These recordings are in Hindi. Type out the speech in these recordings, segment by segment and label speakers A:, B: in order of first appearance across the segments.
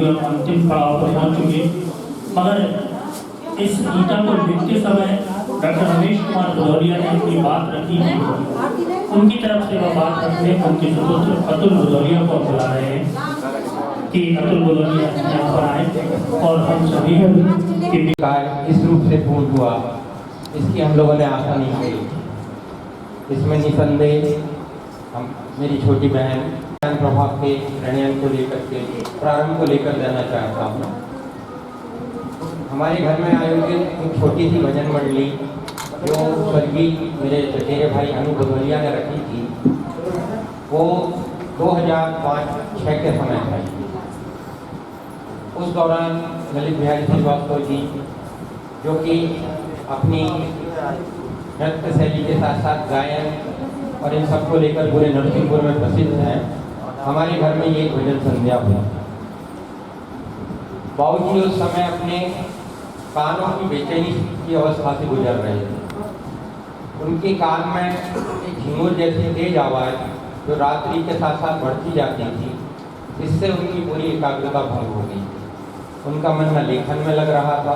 A: चुके, हम अंतिम पड़ाव पर पहुँच चुके। मगर इस गीता को लिखते समय डॉक्टर रमेश कुमार भदौरिया ने अपनी बात रखी थी, उनकी तरफ से वह बात रखने उनके सुपुत्र अतुल भदौरिया को बुला रहे हैं कि अतुल भदौरिया यहाँ पर आए और हम सभी के
B: इस रूप से पूर्ण हुआ, इसकी हम लोगों ने आशा नहीं की। इसमें निसंदेह हम मेरी छोटी बहन प्रभा के प्रणयन को लेकर के प्रारंभ को लेकर देना चाहता हूँ। हमारे घर में आयोजित एक छोटी सी भजन मंडली जो स्वर्गीय मेरे चचेरे भाई अनु भदौरिया ने रखी थी, वो 2005-06 के समय था। उस दौरान ललित बिहारी श्रीवास्तव जी, जो कि अपनी नृत्य शैली के साथ साथ गायन और इन सबको लेकर पूरे नरसिंहपुर में प्रसिद्ध हैं, हमारे घर में ये भजन संध्या हुई। बाबूजी उस समय अपने कानों की बेचैनी की अवस्था से गुजर रहे थे। उनके कान में एक झिंगुर जैसी तेज आवाज़ जो रात्रि के साथ साथ बढ़ती जाती थी, इससे उनकी पूरी एकाग्रता भंग हो गई। उनका मन न लेखन में लग रहा था।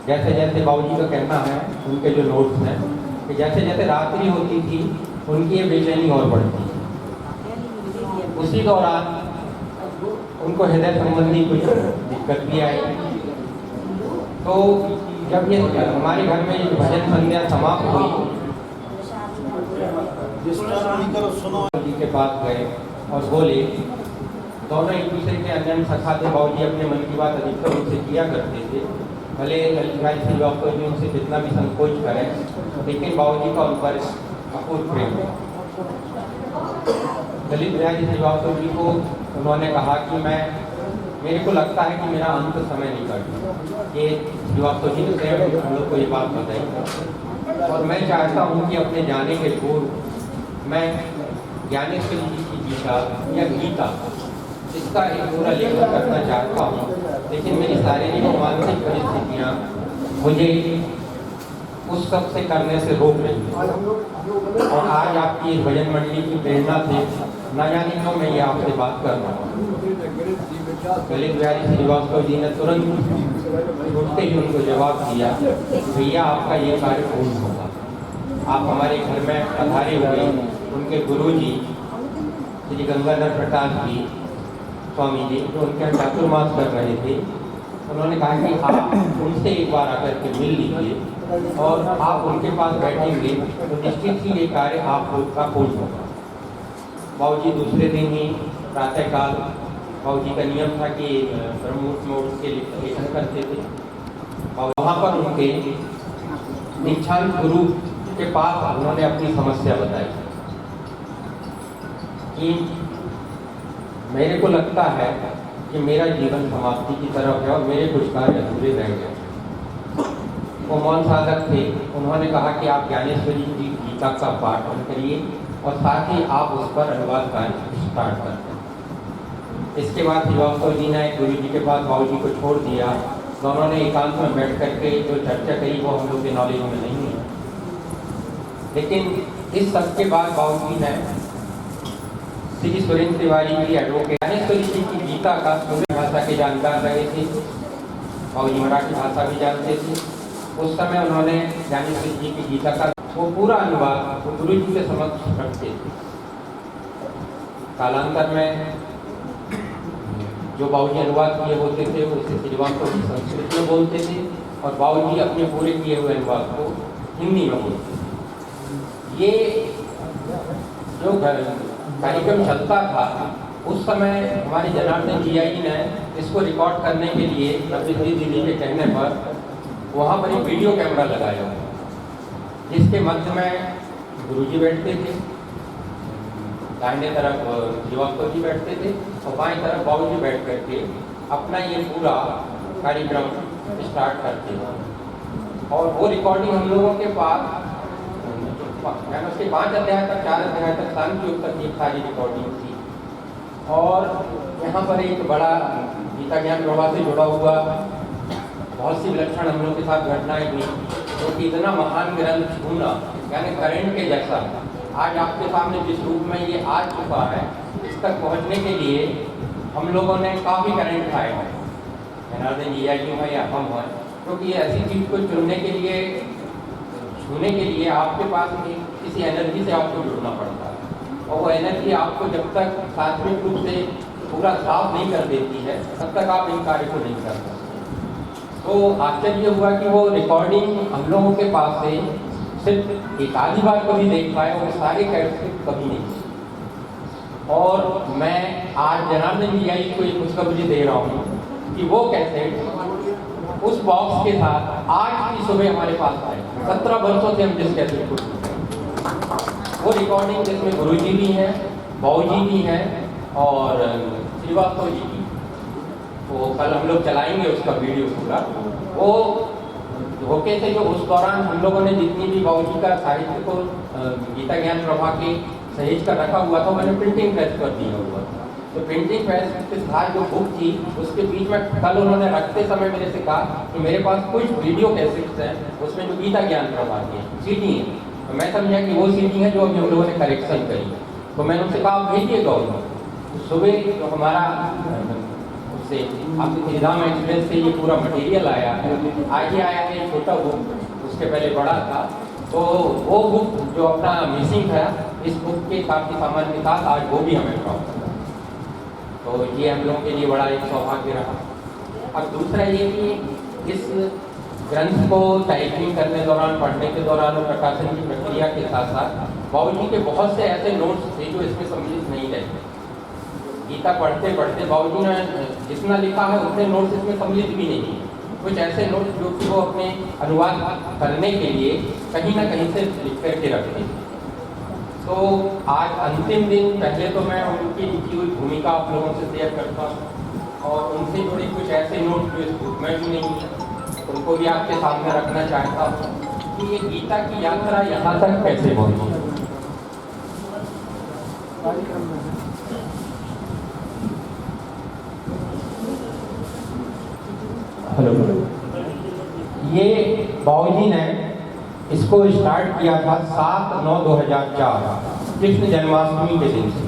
B: जैसे जैसे बाबूजी का कहना है, उनके जो नोट्स हैं, कि जैसे जैसे रात्रि होती थी उनकी ये बेचैनी और बढ़ती। उसी दौरान उनको हृदय संबंधी कुछ दिक्कत भी आई। तो जब ये हमारे घर में ये भजन संध्या समाप्त हुई, जी के पास गए और बोले, दोनों एक दूसरे के अनजान सखा थे। बाबूजी अपने मन की बात अधिकतर उनसे किया करते थे, भले ललित बिहारी श्रीवास्तव जी उनसे कितना भी संकोच करें, लेकिन बाबूजी का उन पर अपूर्व प्रेम। ललित बिहारी श्रीवास्तव जी को उन्होंने कहा कि मेरे को लगता है कि मेरा अंत समय निकट। ये श्रीवास्तव जी ने हम लोग को ये बात बताई, और मैं चाहता हूँ कि अपने जाने के पूर्व मैं ज्ञानेश्वर जी की गीता या गीता इसका एक पूरा लेखन करना चाहता हूँ, लेकिन मेरी शारीरिक और मानसिक परिस्थितियाँ मुझे उस सब से करने से रोक रही हैं। और आज आपकी इस भजन मंडली की प्रेरणा से न जाने क्यों मैं ये आपसे बात कर रहा हूँ। ललित बिहारी श्रीवास्तव जी ने तुरंत छूटते ही उनको जवाब दिया, भैया आपका ये कार्य पूर्ण होगा। आप हमारे घर में पधारे हुए उनके गुरु जी श्री गंगाधर प्रकाश जी स्वामी जी, जो उनके यहाँ चातुर्मास कर रहे थे, उन्होंने कहा कि आप उनसे एक बार आकर के मिल लीजिए और आप उनके पास बैठेंगे तो निश्चित ही ये कार्य आपका पूर्ण होगा। बाबूजी दूसरे दिन ही प्रातःकाल, बाबूजी का नियम था कि ब्रह्ममुहूर्त में उठ के लेखन करते थे। और वहाँ पर उनके दीक्षांत गुरु के पास उन्होंने अपनी समस्या बताई कि मेरे को लगता है कि मेरा जीवन समाप्ति की तरफ है और मेरे कुछ कार्य अधूरे रह गए। वो मौन साधक थे। उन्होंने कहा कि आप ज्ञानेश्वरी जी गीता का पाठ करिए और साथ ही आप उस पर अनुवाद कार्य स्टार्ट करते हैं। इसके बाद श्रीवास्तव जी ने गुरु जी के पास बाबूजी को छोड़ दिया। दोनों ने एकांत में बैठ करके जो चर्चा करी वो हम लोग के नॉलेज में नहीं है, लेकिन इस सब के बाद बाबूजी ने श्री सुरेंद्र तिवारी जी एडवोकेट ज्ञानेश्वरी जी की गीता का पूरी भाषा के जानकार रहे थे। बाबूजी मराठी भाषा भी जानते थे। उस समय उन्होंने ज्ञानेश्वरी जी की गीता का वो पूरा अनुवाद वो गुरु जी के समक्ष रखते थे। कालांतर में जो बाबूजी अनुवाद किए होते थे उसे श्रीवास्तव जी संस्कृत में बोलते थे और बाबूजी अपने पूरे किए हुए अनुवाद को हिंदी में बोलते थे। ये जो कार्यक्रम चलता था उस समय हमारे जनार्दन जी आई ने इसको रिकॉर्ड करने के लिए नवदीदी दीदी के कहने पर वहाँ पर एक वीडियो कैमरा लगाया हुआ, जिसके मध्य में गुरुजी बैठते थे, दाहिने तरफ श्रीवास्तव जी बैठते थे और बाएं तरफ बाबूजी बैठ करके अपना ये पूरा कार्यक्रम स्टार्ट करते थे। और वो रिकॉर्डिंग हम लोगों के पास उसके 5 अध्याय तक 4 अध्याय तक शांतियोग तक ये सारी रिकॉर्डिंग थी। और यहाँ पर एक बड़ा गीता ज्ञान प्रवाह से जुड़ा हुआ बहुत सी विलक्षण हम लोग के साथ घटनाएं हुई, जो कि इतना महान ग्रंथ छूना यानी करंट के जैसा आज आपके सामने जिस रूप में ये आ चुका है, इस तक पहुँचने के लिए हम लोगों ने काफ़ी करंट खाए हैं, जनार्दन जी क्यों है या हम हैं, क्योंकि ऐसी चीज़ को चुनने के लिए, छूने के लिए आपके पास किसी एनर्जी से आपको जुड़ना पड़ता है, और वो एनर्जी आपको जब तक सात्विक रूप से पूरा साफ नहीं कर देती है तब तक आप इन कार्य को नहीं कर सकते। तो आश्चर्य हुआ कि वो रिकॉर्डिंग हम लोगों के पास से सिर्फ एक आधी बार कभी देख पाए, वो सारे कैसेट कभी नहीं। और मैं आज जनार्दन जी को एक खुशखबरी दे रहा हूँ कि वो कैसेट उस बॉक्स के साथ आज की सुबह हमारे पास आए। 17 वर्षों से हम जिस कैसेट को सुनते हैं, वो रिकॉर्डिंग जिसमें गुरु जी भी हैं, बाबू जी भी हैं और श्रीवास्तव जी की, वो कल हम लोग चलाएंगे उसका वीडियो पूरा। वो धोखे से जो उस दौरान हम लोगों ने जितनी भी बाबू जी का साहित्य को गीता ज्ञान प्रभा के सहेज का रखा हुआ था, मैंने प्रिंटिंग प्रेस कर दिया हुआ था। तो प्रिंटिंग प्रेस के साथ जो बुक थी उसके बीच में कल उन्होंने रखते समय मेरे से कहा कि मेरे पास कुछ वीडियो कैसेट्स हैं, उसमें जो गीता ज्ञान प्रभा की सीडी है, तो मैं समझा कि वो सीडी है जो अभी हम लोगों ने करेक्शन करी। तो मैंने उनसे कहा आप भेजिएगा उनको। सुबह जो हमारा उससे आपके श्रीधाम एक्सप्रेस से ये पूरा मटेरियल आया है, आज ही आया है छोटा बुक, उसके पहले बड़ा था। तो वो बुक जो अपना मिसिंग था, इस बुक के काफ़ी सामान के साथ आज वो भी हमें प्राप्त हुआ। तो ये हम लोगों के लिए बड़ा एक सौभाग्य रहा। अब दूसरा ये कि इस ग्रंथ को टाइपिंग करने दौरान, पढ़ने के दौरान और प्रकाशन की प्रक्रिया के साथ साथ बाबू जी के बहुत से ऐसे नोट्स थे जो इसमें सम्मिलित नहीं रहते। गीता पढ़ते पढ़ते बाबू जी ने जितना लिखा है उतने नोट्स इसमें सम्मिलित भी नहीं है। कुछ ऐसे नोट्स जो कि वो अपने अनुवाद करने के लिए कहीं ना कहीं से लिख करके रखते थे। तो आज अंतिम दिन पहले तो मैं उनकी लिखी हुई भूमिका आप लोगों से शेयर करता हूँ और उनसे जुड़े कुछ ऐसे नोट जो इस बुक में भी नहीं है, उनको भी आपके सामने रखना चाहता हूँ कि ये गीता की यात्रा यहाँ तक कैसे पहुँची। हेलो, ये बाबूजी ने इसको स्टार्ट किया था 7/9/2004 कृष्ण जन्माष्टमी के दिन से।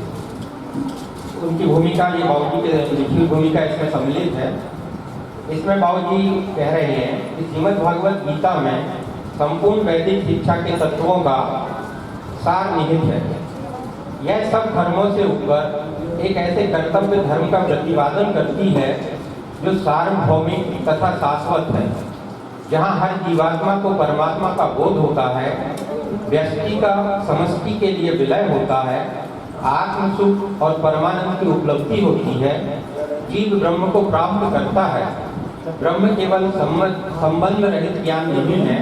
B: उनकी भूमिका, ये बाबूजी के लिखी भूमिका इसमें सम्मिलित है। इसमें बाबूजी कह रहे हैं कि श्रीमद् भागवत गीता में संपूर्ण वैदिक शिक्षा के तत्वों का सार निहित है। यह सब धर्मों से ऊपर एक ऐसे कर्तव्य धर्म का प्रतिपादन करती है जो सार्वभौमिक तथा शाश्वत है, जहाँ हर जीवात्मा को परमात्मा का बोध होता है, व्यक्ति का समष्टि के लिए विलय होता है, आत्म सुख और परमानंद की उपलब्धि होती है, जीव ब्रह्म को प्राप्त करता है। ब्रह्म केवल संबंध रहित ज्ञान नहीं है,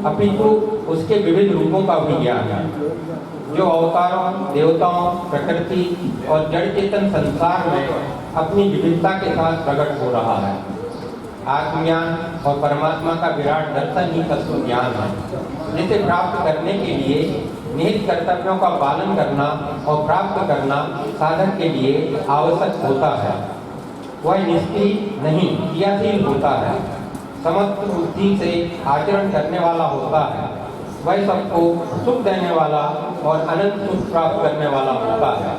B: अपितु उसके विविध रूपों का भी ज्ञान है, जो अवतारों, देवताओं, प्रकृति और जड़ चेतन संसार में अपनी विविधता के साथ प्रकट हो रहा है। आत्मज्ञान और परमात्मा का विराट दर्शन ही तत्व ज्ञान है, जिसे प्राप्त करने के लिए निहित कर्तव्यों का पालन करना और प्राप्त करना साधक के लिए आवश्यक होता है। वह निष्क्रिय नहीं, क्रियाशील होता है, समस्त बुद्धि से आचरण करने वाला होता है, वह सबको सुख देने वाला और अनंत सुख प्राप्त करने वाला होता है।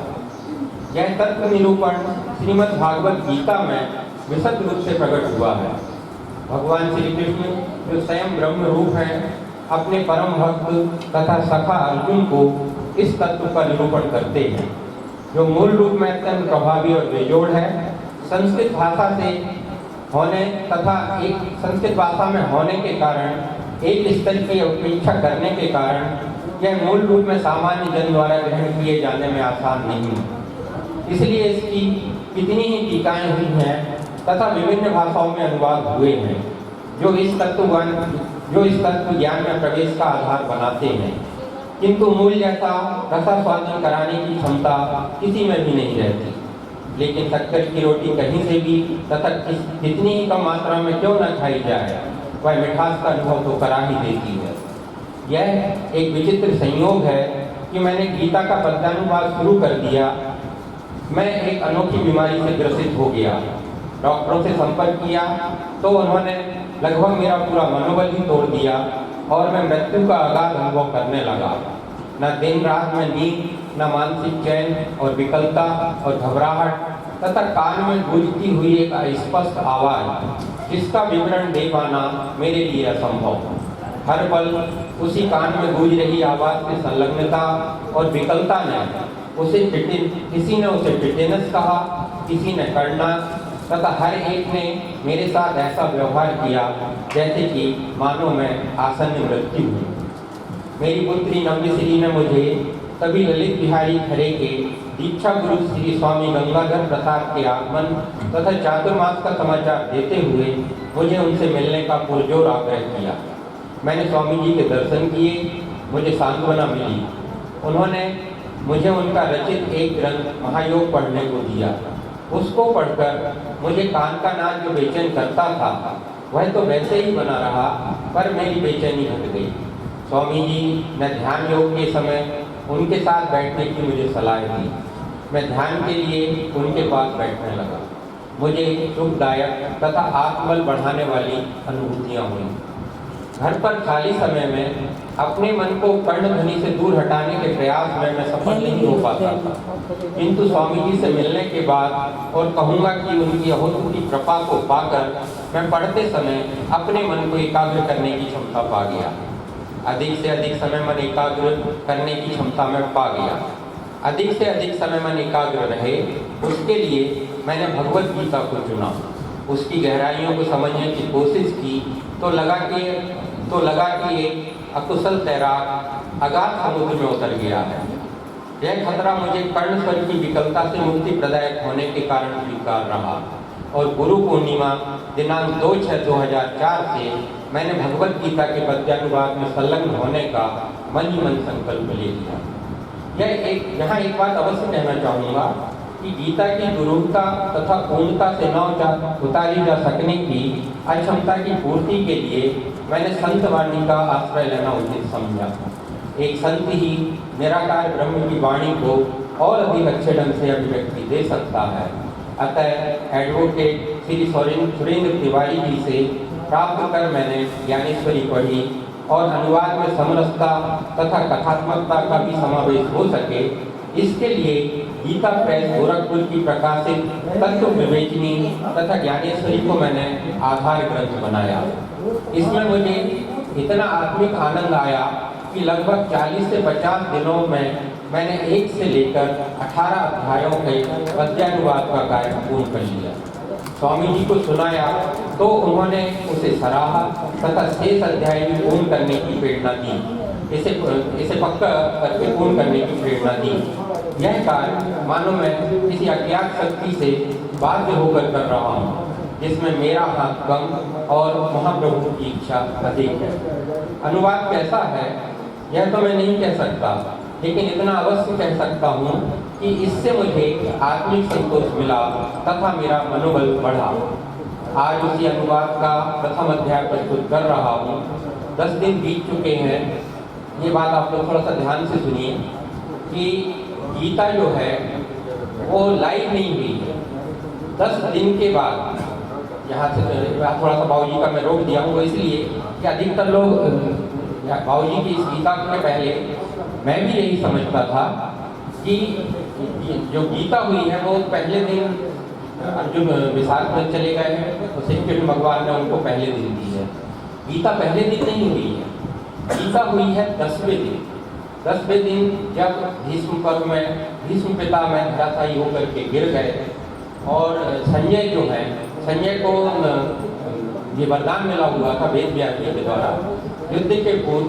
B: यह तत्व निरूपण श्रीमद् भागवत गीता में विशद रूप से प्रकट हुआ है। भगवान श्री कृष्ण जो स्वयं ब्रह्म रूप हैं, अपने परम भक्त तथा सखा अर्जुन को इस तत्व का निरूपण करते हैं, जो मूल रूप में अत्यंत प्रभावी और बेजोड़ है। संस्कृत भाषा से होने तथा एक संस्कृत भाषा में होने के कारण एक स्तर की अपेक्षा करने के कारण यह मूल रूप में सामान्य जन द्वारा ग्रहण किए जाने में आसान नहीं है। इसलिए इसकी कितनी ही टीकाएं हुई हैं तथा विभिन्न भाषाओं में अनुवाद हुए हैं, जो इस तत्व ज्ञान में प्रवेश का आधार बनाते हैं, किंतु मूल जैसा रसास्वादन कराने की क्षमता किसी में भी नहीं रहती। लेकिन शक्कर की रोटी कहीं से भी तथा कितनी ही कम मात्रा में क्यों न खाई जाए, वह मिठास का अनुभव तो करा ही देती है। यह एक विचित्र संयोग है कि मैंने गीता का पद्यानुवाद शुरू कर दिया, मैं एक अनोखी बीमारी से ग्रसित हो गया। डॉक्टरों से संपर्क किया तो उन्होंने लगभग मेरा पूरा मनोबल ही तोड़ दिया और मैं मृत्यु का अगाध अनुभव करने लगा। न दिन रात में नींद, न मानसिक चैन और विकलता और घबराहट, तथा कान में गूंजती हुई एक अस्पष्ट आवाज जिसका विवरण दे पाना मेरे लिए असंभव। हर पल उसी कान में गूंज रही आवाज की संलग्नता और विकलता ने किसी ने उसे टिटेनस कहा, किसी ने करना, तथा हर एक ने मेरे साथ ऐसा व्यवहार किया जैसे कि मानो मैं आसन्न मृत्यु हूँ। मेरी पुत्री नम्रश्री ने मुझे तभी ललित बिहारी खरे के दीक्षा गुरु श्री स्वामी गंगाधर प्रसाद के आगमन तथा चातुर्मास का समाचार देते हुए मुझे उनसे मिलने का पुरजोर आग्रह किया। मैंने स्वामी जी के दर्शन किए, मुझे सांत्वना मिली। उन्होंने मुझे उनका रचित एक ग्रंथ महायोग पढ़ने को दिया। उसको पढ़कर मुझे कान का नाच जो बेचैन करता था वह तो वैसे ही बना रहा, पर मेरी बेचैनी हट गई। स्वामी जी ने ध्यान योग के समय उनके साथ बैठने की मुझे सलाह दी। मैं ध्यान के लिए उनके पास बैठने लगा। मुझे सुखदायक तथा आत्मबल बढ़ाने वाली अनुभूतियाँ हुई। घर पर खाली समय में अपने मन को कर्णध्वनि से दूर हटाने के प्रयास में मैं सफल नहीं हो पाता था, किंतु स्वामी जी से मिलने के बाद और कहूँगा कि उनकी अहोती कृपा को पाकर मैं पढ़ते समय अपने मन को एकाग्र करने की क्षमता पा गया। अधिक से अधिक समय मन एकाग्र करने की क्षमता में पा गया। अधिक से अधिक समय मन एकाग्र रहे, उसके लिए मैंने भगवत गीता को चुना। उसकी गहराइयों को समझने की कोशिश की तो लगा कि एक अकुशल तैराक अगाध समुद्र में उतर गया है। यह खतरा मुझे कर्ण स्वर की विकलता से मुक्ति प्रदायक होने के कारण स्वीकार रहा और गुरु पूर्णिमा दिनांक 2/6/2004 से मैंने भगवत गीता के पद्यानुवाद में संलग्न होने का मन ही मन संकल्प ले लिया। यहाँ एक बात अवश्य कहना चाहूँगा कि गीता की गुरुता तथा पूर्णता से न उतारी जा सकने की अक्षमता की पूर्ति के लिए मैंने संत वाणी का आश्रय लेना उचित समझा। एक संत ही निराकार ब्रह्म की वाणी को और अधिक अच्छे ढंग से अभिव्यक्ति दे सकता है। अतः एडवोकेट श्री सुरेंद्र तिवारी जी से प्राप्त कर मैंने ज्ञानेश्वरी पढ़ी और अनुवाद में समरसता तथा कथात्मकता का भी समावेश हो सके, इसके लिए गीता प्रेस गोरखपुर की प्रकाशित तत्व विवेचनी तथा ज्ञानेश्वरी को मैंने आधार ग्रंथ बनाया। इसमें मुझे इतना आत्मिक आनंद आया कि लगभग 40 से 50 दिनों में मैंने 1 से लेकर 18 अध्यायों के पद्यानुवाद का कार्य पूर्ण कर लिया। स्वामी जी को सुनाया तो उन्होंने उसे सराहा तथा 6 अध्याय भी पूर्ण करने की प्रेरणा दी। इसे पक्का करके पूर्ण करने की प्रेरणा दी। यह कार्य मानो मैं किसी अज्ञात शक्ति से बाध्य होकर कर रहा हूँ, जिसमें मेरा हाथ कम और महाप्रभु की इच्छा अधिक है। अनुवाद कैसा है यह तो मैं नहीं कह सकता, लेकिन इतना अवश्य कह सकता हूँ कि इससे मुझे आत्मिक संतोष मिला तथा मेरा मनोबल बढ़ा। आज उसी अनुवाद का प्रथम अध्याय प्रस्तुत कर रहा हूँ। 10 दिन बीत चुके हैं। ये बात आप लोग थोड़ा सा ध्यान से सुनिए कि गीता जो है वो लाइव नहीं हुई है। 10 दिन के बाद यहाँ से थोड़ा सा बाबूजी का मैं रोक दिया हूँ, इसलिए कि अधिकतर लोग बाबूजी की इस गीता के पहले मैं भी यही समझता था कि जो गीता हुई है वो पहले दिन अर्जुन विशाल में चले गए हैं तो श्री कृष्ण भगवान ने उनको पहले दिन दी है। गीता पहले दिन नहीं हुई है, गीता हुई है 10वें दिन। 10वें दिन जब भीष्म पर्व में भीष्म पिता में धराशायी होकर के गिर गए और संजय जो है, संजय को ये वरदान मिला हुआ था वेद व्यास जी के द्वारा। युद्ध के पूर्व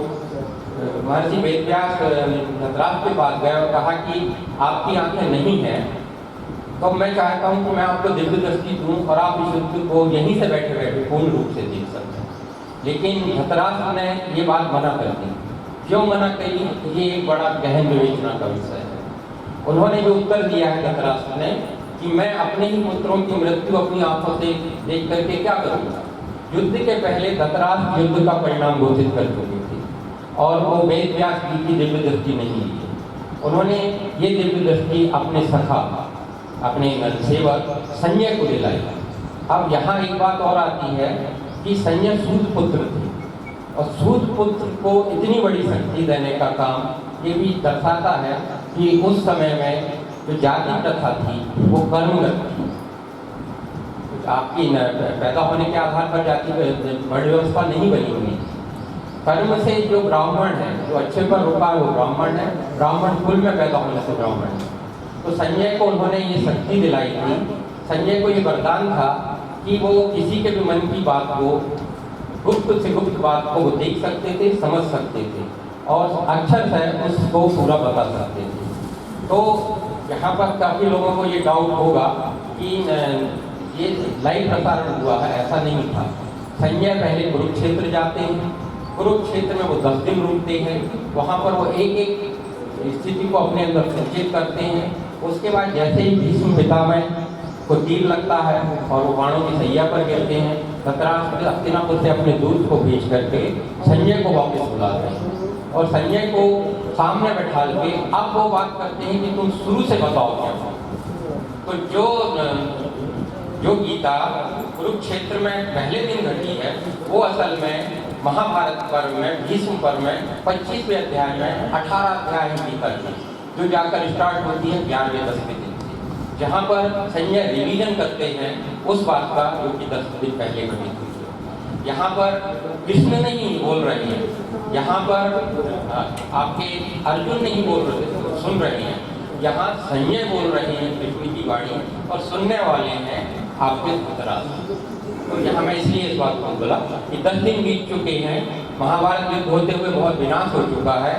B: महर्षि वेद व्यास धृतराष्ट्र के पास गए और कहा कि आपकी आंखें नहीं हैं तो मैं चाहता हूं कि मैं आपको दिव्य दृष्टि दूं और आप इस युद्ध को यहीं से बैठे बैठे पूर्ण रूप से देख सकते हैं। लेकिन धृतराष्ट्र ने ये बात मना कर दी। क्यों मना करी, ये एक बड़ा गहन विवेचना का विषय है। उन्होंने जो उत्तर दिया है धृतराष्ट्र ने कि मैं अपने ही पुत्रों की मृत्यु अपनी आंखों से देख करके क्या करूँगा। युद्ध के पहले धृतराष्ट्र युद्ध का परिणाम घोषित कर चुके थे और वो वेद व्यास जी की दिव्य दृष्टि नहीं ली। उन्होंने ये दिव्य दृष्टि अपने सखा, अपने सेवक संजय को दिलाई। अब यहाँ एक बात और आती है कि संजय सूत पुत्र थे और सूत पुत्र को इतनी बड़ी शक्ति देने का काम ये भी दर्शाता है कि उस समय में जो जाति प्रथा थी वो कर्मगत थी। कुछ आपकी पैदा होने के आधार पर जाति वर्ण व्यवस्था नहीं बनी हुई। कर्म से जो ब्राह्मण है, जो अच्छे पर रुका है वो ब्राह्मण है, ब्राह्मण कुल में पैदा होने से ब्राह्मण है। तो संजय को उन्होंने ये शक्ति दिलाई थी, संजय को ये वरदान था कि वो किसी के भी मन की बात को, गुप्त से गुप्त बात को वो देख सकते थे, समझ सकते थे और अक्षर से उसको पूरा बता सकते थे। तो यहाँ पर काफ़ी लोगों को ये डाउट होगा कि ये लाइव प्रसारण हुआ है, ऐसा नहीं था। संजय पहले कुरुक्षेत्र जाते हैं, कुरुक्षेत्र में वो 10 दिन रुकते हैं, वहाँ पर वो एक एक स्थिति को अपने अंदर संचित करते हैं। उसके बाद जैसे ही भीष्म पितामह को तीर लगता है और वो बाणों की सैया पर गिरते हैं, धृतराष्ट्र हस्तिनापुर से अपने दूत को भेज करके संजय को वापस बुलाते हैं और संजय को सामने बैठा के अब वो बात करते हैं कि तुम शुरू से बताओ क्या। तो जो गीता कुरुक्षेत्र में पहले दिन घटी है वो असल में महाभारत पर्व में, भीष्म पर्व में 25वें अध्याय में 18 अध्याय गीता की, जो जाकर स्टार्ट होती है 11वें 10वें दिन से, जहाँ पर संजय रिवीजन करते हैं उस बात का जो कि 10 दिन पहले घटित हुई है। यहाँ पर कृष्ण नहीं बोल रहे हैं, यहाँ पर आपके अर्जुन नहीं बोल रहे, सुन रहे हैं, यहाँ संजय बोल रहे हैं कृष्ण की वाणी और सुनने वाले हैं आपके धृतराष्ट्र। तो यहाँ मैं इसलिए इस बात को बोला कि 10 दिन बीत चुके हैं, महाभारत युद्ध होते हुए बहुत विनाश हो चुका है,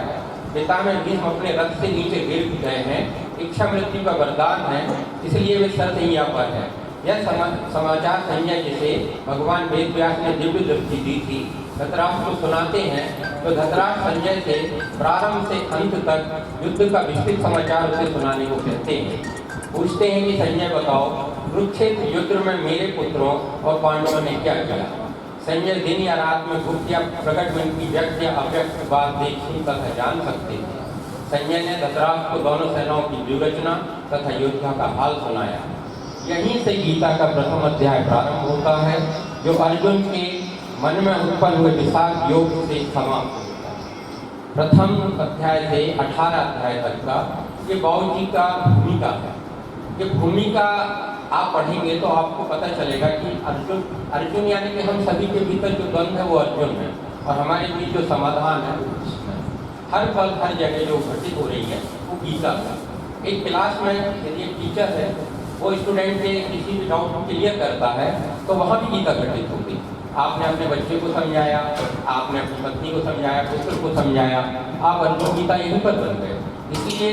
B: पितामह भीष्म अपने रथ से नीचे गिर गए हैं, इच्छा मृत्यु का वरदान है, इसलिए वे सरसैया पर है। यह समाचार संजय जिसे भगवान वेद व्यास ने दिव्य दृष्टि दी थी धृतराष्ट्र को सुनाते हैं। तो धृतराष्ट्र संजय से प्रारंभ से अंत तक युद्ध का विस्तृत समाचार उसे सुनाने को कहते हैं। पूछते हैं कि संजय बताओ, कुरुक्षेत्र युद्ध में मेरे पुत्रों और पांडवों ने क्या किया। संजय दिन या रात में गुप्त या प्रकट मन की व्यक्त या अव्यक्त बात देख सुन तथा जान सकते थे। संजय ने धृतराष्ट्र को दोनों सेनाओं की व्यूहरचना तथा योद्धा का हाल सुनाया। यहीं से गीता का प्रथम अध्याय प्रारंभ होता है, जो अर्जुन के मन में उत्पन्न हुए विषाद योग से समाप्त होता है। प्रथम अध्याय से 18 अध्याय तक का ये बाबू जी का भूमिका है। ये भूमिका आप पढ़ेंगे तो आपको पता चलेगा कि अर्जुन यानी कि हम सभी के भीतर जो द्वंद्व है वो अर्जुन है और हमारे बीच जो समाधान है वो कृष्ण है। हर पल हर जगह जो घटित हो रही है वो गीता है। एक क्लास में यदि एक टीचर है वो स्टूडेंट के किसी भी डाउट को क्लियर करता है तो वहाँ भी गीता घटित होती है। आपने अपने बच्चे को समझाया, आपने अपनी पत्नी को समझाया, पुत्र को समझाया, आप अर्जुन गीता यहीं पर बन गए। इसलिए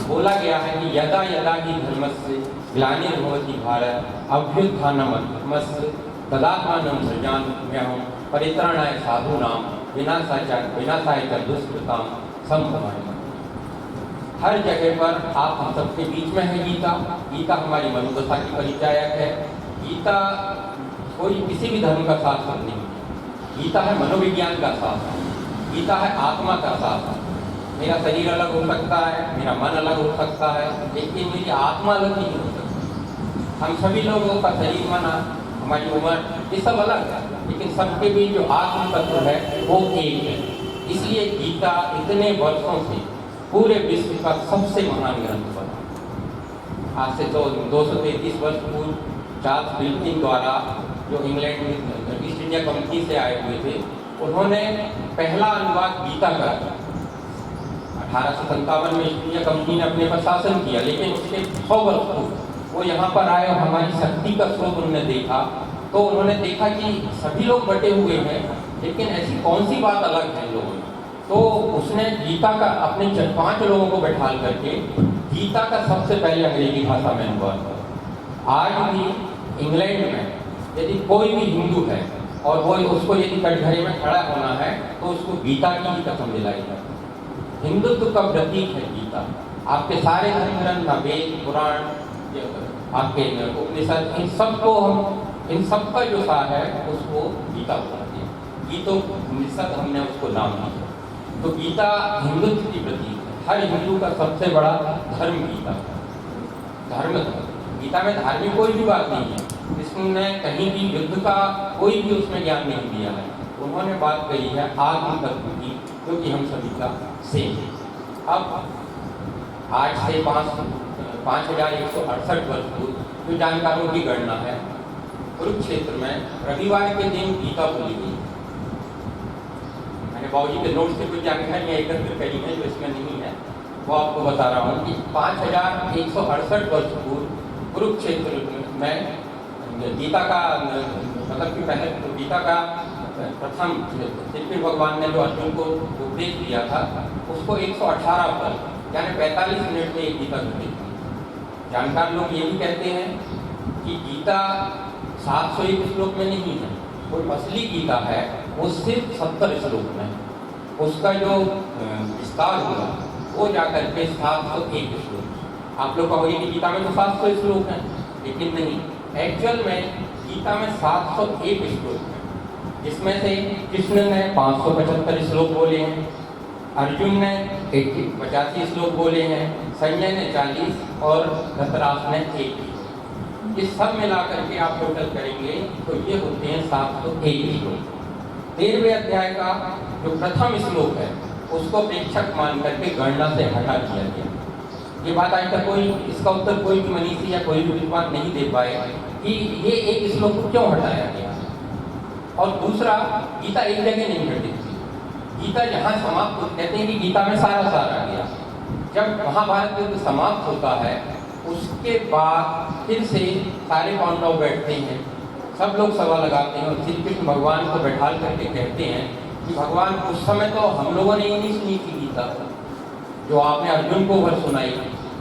B: बोला गया है कि यदा यदा ही धर्मस्य ग्लानिर्भवति भारत अभ्युत्थानमस्य तदात्मानं सृजाम्यहं परित्राणाय साधूनां विनाशाय च दुष्कृतां संभवामि। हर जगह पर आप हम सबके बीच में है गीता। गीता हमारी मनोदशा की परिचायक है। गीता कोई किसी भी धर्म का शास्त्र नहीं है। गीता है मनोविज्ञान का शास्त्र, गीता है आत्मा का शास्त्र। मेरा शरीर अलग हो सकता है, मेरा मन अलग हो सकता है, लेकिन मेरी आत्मा अलग नहीं हो सकती। हम सभी लोगों का शरीर, मन, हमारी उम्र ये सब अलग है, लेकिन सबके बीच जो आत्म तत्व है वो एक है। इसलिए गीता इतने वर्षों से पूरे विश्व का सबसे महान ग्रंथ बना। आज से तो 233 वर्ष पूर्व चार्ल्स विल्किन द्वारा, जो इंग्लैंड में ईस्ट इंडिया कंपनी से आए हुए थे, उन्होंने पहला अनुवाद गीता का 1857 में ईस्ट इंडिया कंपनी ने अपने पर शासन किया, लेकिन उसके 100 वर्ष पूर्व वो यहाँ पर आए और हमारी शक्ति का स्रोत उन्होंने देखा। तो उन्होंने देखा कि सभी लोग बटे हुए हैं, लेकिन ऐसी कौन सी बात अलग है लोगों में। तो उसने गीता का अपने 5 लोगों को बैठा करके गीता का सबसे पहले अंग्रेजी भाषा में अनुवाद किया। आज भी इंग्लैंड में यदि कोई भी हिंदू है और वो उसको यदि कटघरे में खड़ा होना है तो उसको गीता की ही कसम दिलाई जाए। हिंदुत्व का प्रतीक है गीता। आपके सारे धर्म ग्रंथ, वेद, पुराण, आपके उपनिषद, इन सब का जो सार है उसको गीता बताती है। गीतो उपनिषद हमने उसको नाम दिया। तो गीता हिंदुत्व की प्रतीक है। हर हिंदू का सबसे बड़ा धर्म गीता है। धर्म गीता में धार्मिक कोई भी बात नहीं है, इसने कहीं भी युद्ध का कोई भी उसमें ज्ञान नहीं दिया है। उन्होंने बात कही है आत्म तत्व की, जो कि हम सभी का सेम है। अब आज से 5168 वर्ष पूर्व जो जानकारों की गणना है, कुरुक्षेत्र में रविवार के दिन गीता बोली गई। मैंने बाबूजी के नोट से कुछ जानकारियाँ एकत्र करी हैं जो इसमें नहीं है, वो आपको बता रहा हूँ कि 5168 वर्ष पूर्व कुरुक्षेत्र में गीता का मतलब कि पहले तो गीता का प्रथम श्री भगवान ने जो अर्जुन को उपदेश दिया था उसको 118 पल यानी 45 मिनट में एक गीता घटित थी। जानकार लोग ये भी कहते हैं कि गीता 701 श्लोक में नहीं है, वो असली गीता है वो सिर्फ 70 श्लोक में, उसका जो विस्तार हुआ वो जाकर के 701 श्लोक। आप लोग कहोगे कि गीता में तो 700 श्लोक हैं, लेकिन नहीं, एक्चुअल में गीता में 701 श्लोक हैं, जिसमें से कृष्ण ने 575 श्लोक बोले हैं, अर्जुन ने 85 श्लोक बोले हैं, संजय ने 40 और धृतराष्ट्र ने 1। ये सब मिलाकर के आप टोटल करेंगे तो ये होते हैं 701 श्लोक। 13वें अध्याय का जो प्रथम श्लोक है उसको प्रेक्षक मान करके गणना से हटा दिया गया। ये बात आज तक कोई इसका उत्तर कोई भी मनीषी या कोई भी विद्वान नहीं दे पाए कि ये एक श्लोक को क्यों हटाया गया। और दूसरा, गीता एक जगह नहीं घटित थी, गीता जहाँ समाप्त कहते हैं कि गीता में सारा सार आ गया। जब महाभारत युद्ध समाप्त होता है उसके बाद फिर से सारे पांडव बैठते हैं, सब लोग सवाल लगाते हैं और श्री कृष्ण भगवान को बैठाल करके कहते हैं कि भगवान उस समय तो हम लोगों ने ही नहीं सुनी थी गीता जो आपने अर्जुन को भर सुनाई,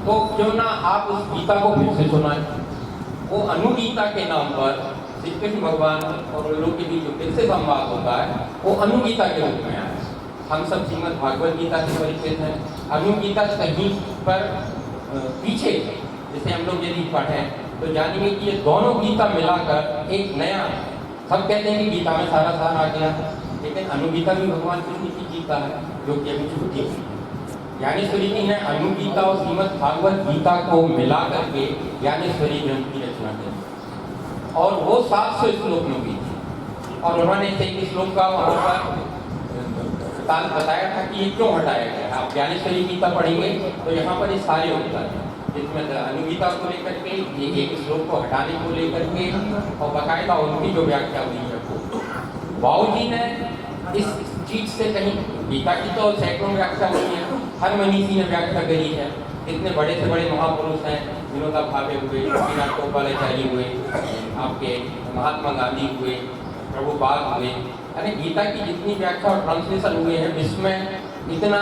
B: तो क्यों ना आप उस गीता को फिर से सुनाएं। वो अनुगीता के नाम पर श्री कृष्ण भगवान और उन लोग के बीच जो फिर से संवाद होता है वो अनुगीता के रूप में आया। हम सब श्रीमद् भागवत गीता से परिचित हैं, अनुगीता कहीं पर पीछे जैसे हम लोग यदि पढ़ें तो जानेंगे कि ये दोनों गीता मिलाकर एक नया, सब कहते हैं कि गीता में सारा सार आ गया, लेकिन अनुगीता भी भगवान कृष्ण की गीता है जो कि अभी छूटी हुई है। ज्ञानेश्वरी जी ने अनुगीता और श्रीमद् भागवत गीता को मिला करके ज्ञानेश्वरी ग्रंथ की रचना की और वो 700 श्लोक में हुई थी। और उन्होंने एक श्लोक का वहाँ पर बताया था कि ये क्यों हटाया गया। आप ज्ञानेश्वरी गीता पढ़ेंगे तो यहाँ पर ये सारे होता है, जिसमें अनुगीता को लेकर के ये एक श्लोक को हटाने को लेकर के और बाकायदा उनकी जो व्याख्या हुई है वो बाबूजी ने इस चीज से कहीं, गीता की तो सैकड़ों व्याख्या हुई है, हर मनीषी ने व्याख्या करी है, इतने बड़े से बड़े महापुरुष हैं, विनोबा भावे हुए, गोपालाचार्य हुए, आपके महात्मा गांधी हुए, प्रभुपाद हुए, यानी गीता की जितनी व्याख्या और ट्रांसलेशन हुए हैं इसमें इतना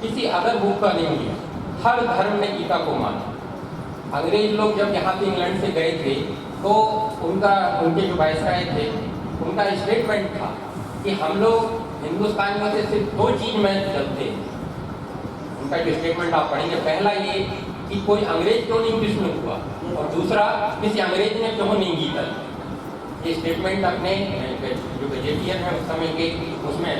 B: किसी अदर बुक का नहीं है। हर धर्म ने गीता को माना। अंग्रेज लोग जब यहाँ से इंग्लैंड से गए थे तो उनके जो वायसराय थे उनका स्टेटमेंट था कि हम लोग हिंदुस्तानियों से सिर्फ 2 चीज में चलते हैं। उनका जो स्टेटमेंट आप पढ़ेंगे, पहला ये कि कोई अंग्रेज क्यों नहीं कृष्ण हुआ और दूसरा किसी अंग्रेज ने क्यों नहीं गीता ली। ये स्टेटमेंट अपने जो गजेटियर है उस समय के उसमें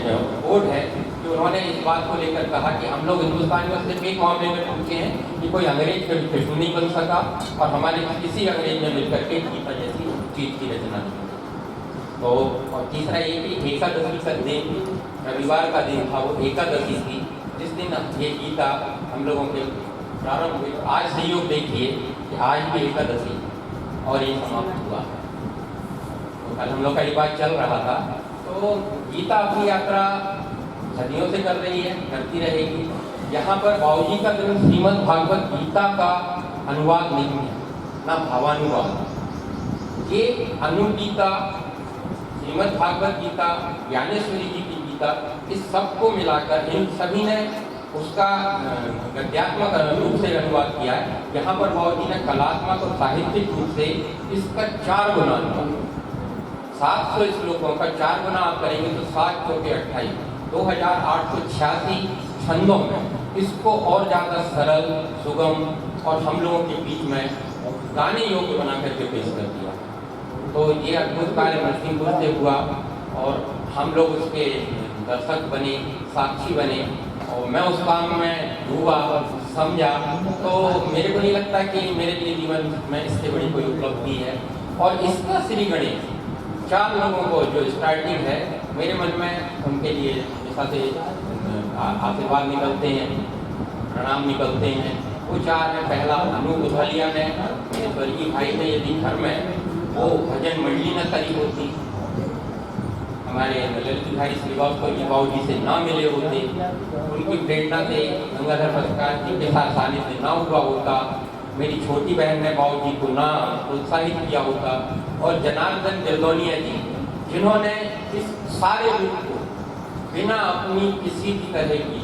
B: बोर्ड है कि उन्होंने इस बात को लेकर कहा कि हम लोग हिंदुस्तानियों से सिर्फ एक मामले में पूछे हैं कि कोई अंग्रेज कभी कृष्ण नहीं बन सका और हमारे किसी अंग्रेज ने मिलकर के गीता जैसी चीज की रचना की। तो और तीसरा ये कि एकादशी का दिन, रविवार का दिन था, वो एकादशी थी जिस दिन ये गीता हम लोगों के प्रारंभ हुई। आज संयोग देखिए कि आज भी एकादशी और ये समाप्त हुआ। तो कल हम लोग का ये बात चल रहा था, तो गीता अपनी यात्रा सदियों से कर रही है, करती रहेगी। यहाँ पर बाबूजी का ग्रंथ श्रीमद् भागवत गीता का अनुवाद नहीं है, ना भावानुवाद। ये अनुगीता, श्रीमद् भागवत गीता, ज्ञानेश्वरी जी की गीता, इस सब को मिलाकर इन सभी ने उसका गद्यात्मक रूप से अनुवाद किया है। यहाँ पर बाबूजी ने कलात्मक और साहित्यिक रूप से इसका 4 गुना अनुवाद, 700 श्लोकों का 4 गुना आप करेंगे तो 7 × 28 2886 छंदों में इसको और ज़्यादा सरल, सुगम और हम लोगों के बीच में गाने योग्य बना करके पेश कर दिया। तो ये अद्भुत कार्य नरसिंहपुर से हुआ और हम लोग उसके दर्शक बने, साक्षी बने और मैं उस काम में डूबा, समझा। तो मेरे को नहीं लगता कि मेरे लिए जीवन में इससे बड़ी कोई उपलब्धि है। और इसका श्री गणेश 4 लोगों को जो स्टार्टिंग है, मेरे मन में उनके लिए जैसा से आशीर्वाद निकलते हैं, प्रणाम निकलते हैं, उपचार में पहला अनु बुधालिया ने मेरे स्वर्गीय भाई ने यदि घर में वो भजन मंडली न करी होती, हमारे ललित बिहारी श्रीवास्तव जी बाबू जी से ना मिले होते, उनकी प्रेरणा से गंगाधर पत्रकार जी के साथ सानिध्य ना हुआ होता, मेरी छोटी बहन ने बाबू जी को ना प्रोत्साहित किया होता, और जनार्दन जरदौनिया जी जिन्होंने इस सारे रूप को बिना अपनी किसी भी तरह की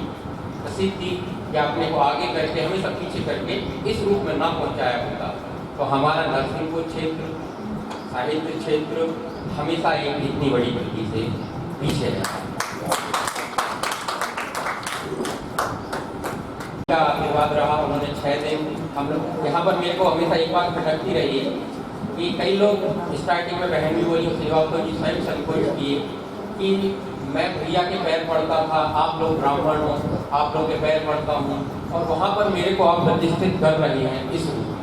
B: प्रसिद्धि या अपने को आगे करके हमें सब पीछे करके इस रूप में ना पहुंचाया होता, तो हमारा नरसिंहपुर क्षेत्र, साहित्य क्षेत्र हमेशा एक इतनी बड़ी गलती से पीछे है। क्या आशीर्वाद रहा, उन्होंने 6 दिन हम लोग यहाँ पर, मेरे को हमेशा एक बात खटकती रही है कि कई लोग स्टार्टिंग में बहन भी बोली, श्रीवास्तव जी स्वयं संकोच किए कि मैं भैया के पैर पड़ता था, आप लोग ब्राह्मण हो, आप लोग के पैर पड़ता हूँ, और वहाँ पर मेरे को आप प्रतिष्ठित कर रहे हैं इस रूप में।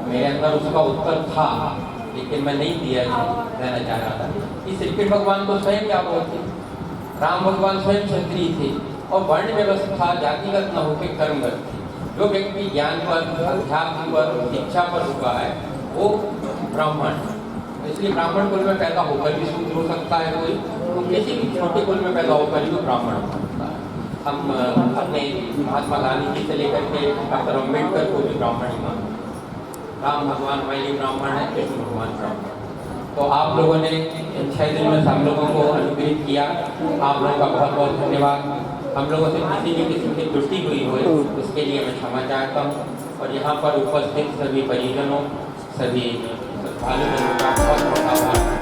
B: मेरे अंदर उसका उत्तर था, लेकिन मैं नहीं देना चाह रहा था कि श्री कृष्ण भगवान तो स्वयं क्या थे, राम भगवान स्वयं क्षत्रिय थे, और वर्ण व्यवस्था जातिगत न होकर कर्मगत थी। जो व्यक्ति ज्ञान पर, अध्यात्म पर, शिक्षा पर रुका है वो ब्राह्मण, इसलिए ब्राह्मण कुल में पैदा होकर भी शूद्र हो सकता है कोई, तो किसी भी छोटे कुल में पैदा होकर भी ब्राह्मण हो सकता है। हम अपने महात्मा गांधी जी से लेकर के डॉक्टर अम्बेडकर को भी ब्राह्मण ही मानते हैं। राम भगवान हमारे लिए ब्राह्मण है, कृष्ण भगवान ब्राह्मण। तो आप लोगों ने इन 6 दिन में हम लोगों को अनुग्रहित किया, आप लोगों का बहुत बहुत धन्यवाद। हम लोगों से किसी भी किस्म की त्रुटि हुई हो उसके लिए मैं क्षमा चाहता हूँ, और यहाँ पर उपस्थित सभी परिजनों, सभी श्रद्धालुओं का बहुत बहुत आभार।